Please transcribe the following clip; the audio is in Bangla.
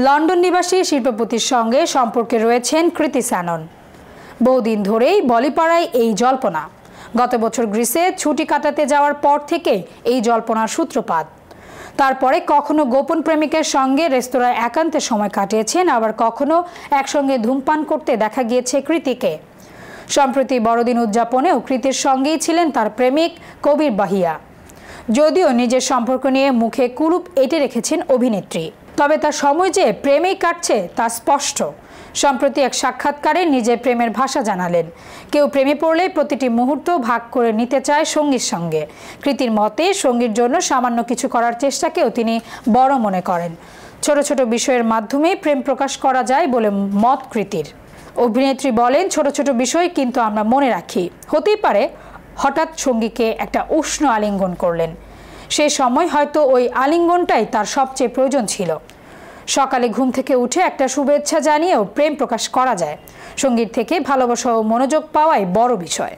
লন্ডন নিবাসী শিল্পপতির সঙ্গে সম্পর্কে রয়েছেন কৃতি শ্যানন। বহুদিন ধরেই বলিপাড়ায় এই জল্পনা। গত বছর গ্রিসে ছুটি কাটাতে যাওয়ার পর থেকে এই জল্পনার সূত্রপাত। তারপরে কখনো গোপন প্রেমিকের সঙ্গে রেস্তোরাঁয় একান্তে সময় কাটিয়েছেন, আবার কখনো একসঙ্গে ধূমপান করতে দেখা গিয়েছে কৃতিকে। সম্প্রতি বড়দিন উদযাপনেও কৃতির সঙ্গেই ছিলেন তার প্রেমিক কবির বাহিয়া। যদিও নিজের সম্পর্ক নিয়ে মুখে কুলুপ এঁটে রেখেছেন অভিনেত্রী, তবে তার সময় যে প্রেমেই কাটছে তা স্পষ্ট। সম্প্রতি এক সাক্ষাৎকারে নিজের প্রেমের ভাষা জানালেন। কেউ প্রেমে পড়লে প্রতিটি মুহূর্ত ভাগ করে নিতে চায় সঙ্গীর সঙ্গে। কৃতির মতে সঙ্গীর জন্য সামান্য কিছু করার চেষ্টাকেও তিনি বড় মনে করেন। ছোট ছোট বিষয়ের মাধ্যমে প্রেম প্রকাশ করা যায় বলে মত কৃতির। অভিনেত্রী বলেন, ছোট ছোট বিষয় কিন্তু আমরা মনে রাখি। হতেই পারে হঠাৎ সঙ্গীকে একটা উষ্ণ আলিঙ্গন করলেন, সে সময় হয়তো ওই আলিঙ্গনটাই তার সবচেয়ে প্রয়োজন ছিল। সকালে ঘুম থেকে উঠে একটা শুভেচ্ছা জানিয়েও প্রেম প্রকাশ করা যায়। সঙ্গীত থেকে ভালোবাসা ও মনোযোগ পাওয়াই বড় বিষয়।